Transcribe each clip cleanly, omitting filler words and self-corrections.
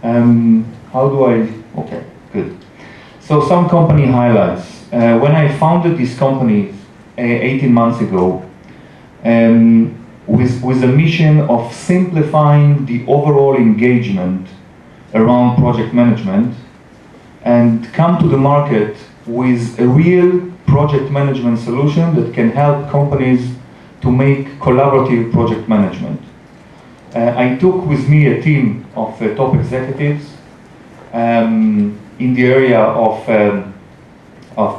How do I, okay, good. So some company highlights. When I founded this company 18 months ago, with a mission of simplifying the overall engagement around project management and come to the market with a real project management solution that can help companies to make collaborative project management. I took with me a team of top executives in the area of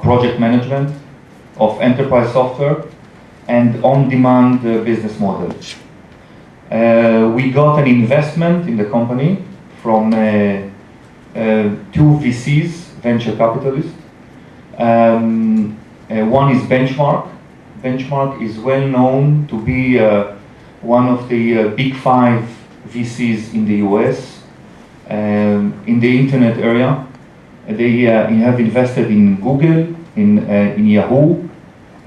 project management, of enterprise software, and on-demand business model. We got an investment in the company from two VCs, venture capitalists. One is Benchmark. Benchmark is well known to be one of the big 5 VCs in the US, in the internet area. They have invested in Google, in Yahoo,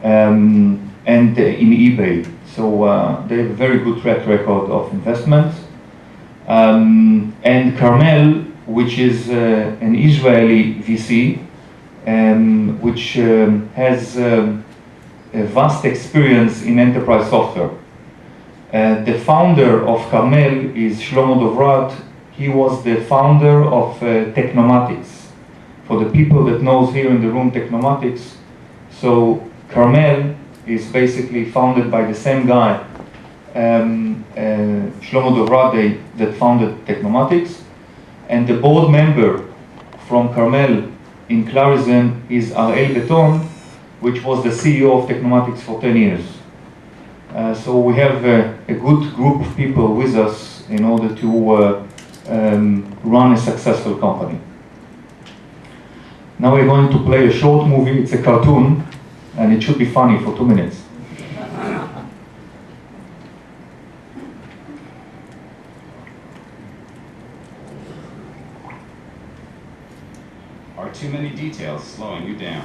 and in eBay. So they have a very good track record of investments. And Carmel, which is an Israeli VC, which has a vast experience in enterprise software. The founder of Carmel is Shlomo Dovrat. He was the founder of Technomatics. For the people that knows here in the room Technomatics, so Carmel is basically founded by the same guy, Shlomo Dovrat, that founded Technomatics, and the board member from Carmel in Clarizen is Ariel Beton, which was the CEO of Technomatics for 10 years. So we have a good group of people with us in order to run a successful company. Now we're going to play a short movie. It's a cartoon, and it should be funny for 2 minutes. Are too many details slowing you down?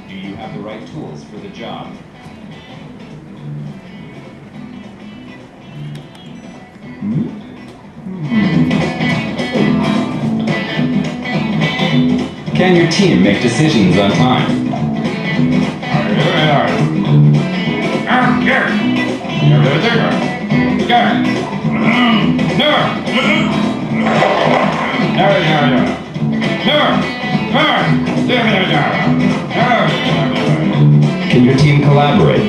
Do you have the right tools for the job? Can your team make decisions on time? Can your team collaborate?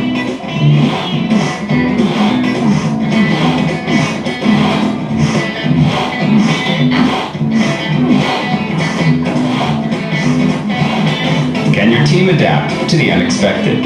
Can your team adapt to the unexpected?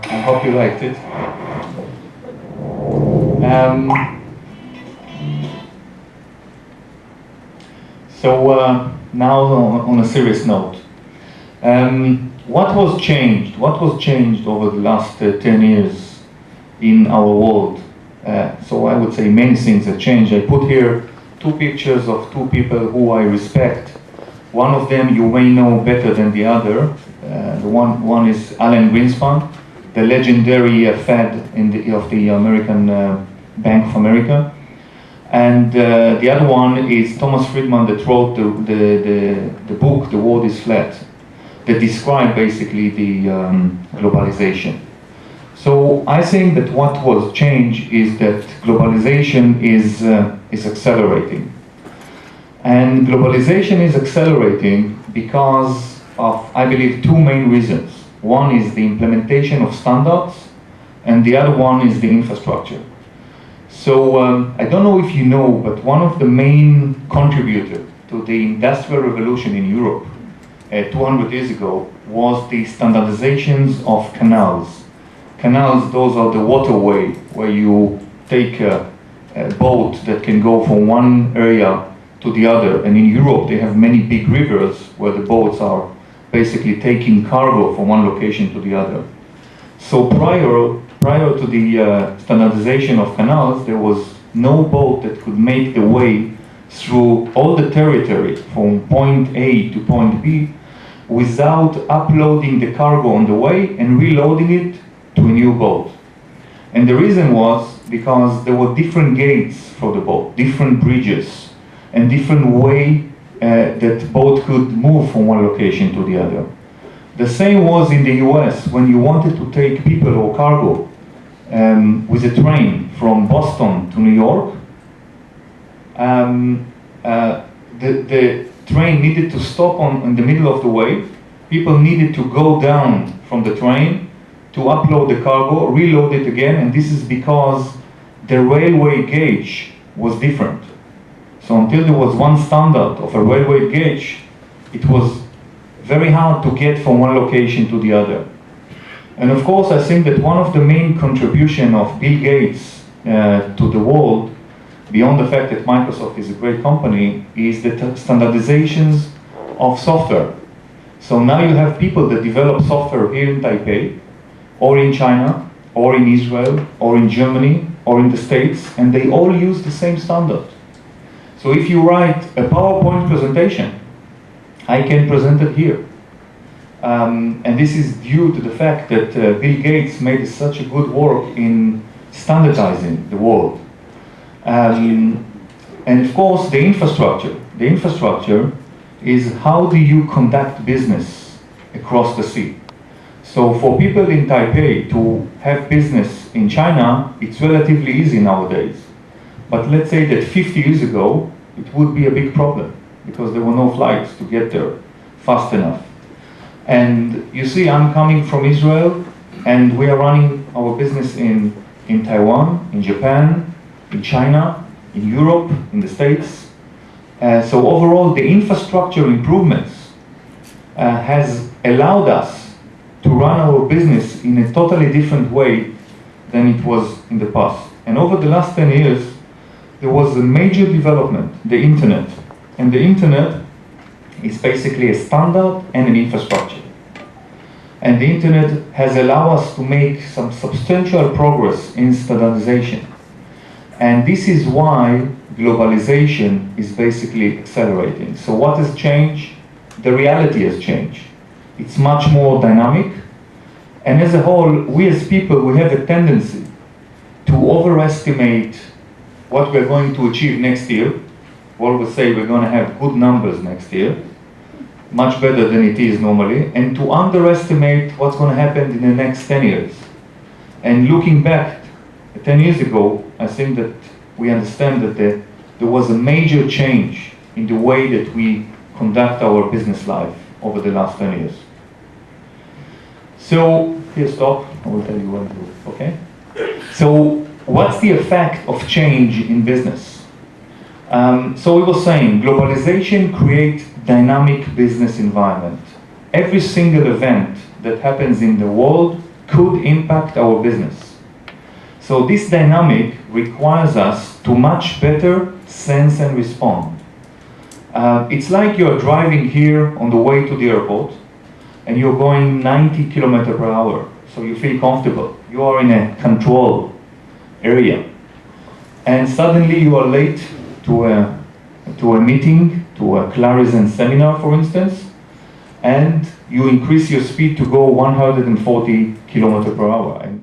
I hope you liked it. Now on a serious note, what was changed? What was changed over the last 10 years in our world? So I would say many things have changed. I put here 2 pictures of 2 people who I respect. One of them you may know better than the other. The one is Alan Greenspan, the legendary Fed of the American Bank of America. And the other one is Thomas Friedman, that wrote the book, The World is Flat, that described basically the globalization. So I think that what was changed is that globalization is accelerating. And globalization is accelerating because of, I believe, 2 main reasons. One is the implementation of standards, and the other one is the infrastructure. So I don't know if you know, but one of the main contributors to the Industrial Revolution in Europe 200 years ago was the standardizations of canals. Canals, those are the waterway where you take a boat that can go from one area to the other. And in Europe, they have many big rivers where the boats are basically taking cargo from one location to the other. So prior to the standardization of canals, there was no boat that could make the way through all the territory from point A to point B without uploading the cargo on the way and reloading it to a new boat. And the reason was because there were different gates for the boat, different bridges, and different way that boat could move from one location to the other. The same was in the US when you wanted to take people or cargo with a train from Boston to New York. The train needed to stop in the middle of the way. People needed to go down from the train to upload the cargo, reload it again, and this is because the railway gauge was different. So until there was one standard of a railway gauge, it was very hard to get from one location to the other. And of course, I think that one of the main contributions of Bill Gates to the world, beyond the fact that Microsoft is a great company, is the standardizations of software. So now you have people that develop software here in Taipei, or in China, or in Israel, or in Germany, or in the States, and they all use the same standard. So if you write a PowerPoint presentation, I can present it here. And this is due to the fact that Bill Gates made such a good work in standardizing the world. And of course, the infrastructure. The infrastructure is how do you conduct business across the sea. So for people in Taipei to have business in China, it's relatively easy nowadays. But let's say that 50 years ago, it would be a big problem because there were no flights to get there fast enough. And you see, I'm coming from Israel, and we are running our business in Taiwan, in Japan, in China, in Europe, in the States. So overall, the infrastructure improvements has allowed us to run our business in a totally different way than it was in the past. And over the last 10 years, there was a major development, the internet. And the internet is basically a standard and an infrastructure. And the internet has allowed us to make some substantial progress in standardization. And this is why globalization is basically accelerating. So what has changed? The reality has changed. It's much more dynamic. And as a whole, we as people, we have a tendency to overestimate what we're going to achieve next year. We always say we're going to have good numbers next year, much better than it is normally, and to underestimate what's going to happen in the next 10 years. And looking back 10 years ago, I think that we understand that there was a major change in the way that we conduct our business life over the last 10 years. So, here stop, I will tell you when to, okay? So, what's the effect of change in business? So we were saying, globalization creates dynamic business environment. Every single event that happens in the world could impact our business. So this dynamic requires us to much better sense and respond. It's like you're driving here on the way to the airport and you're going 90 kilometers per hour. So you feel comfortable. You are in a control area. And suddenly you are late to a meeting, to a Clarizen seminar, for instance, and you increase your speed to go 140 kilometers per hour. And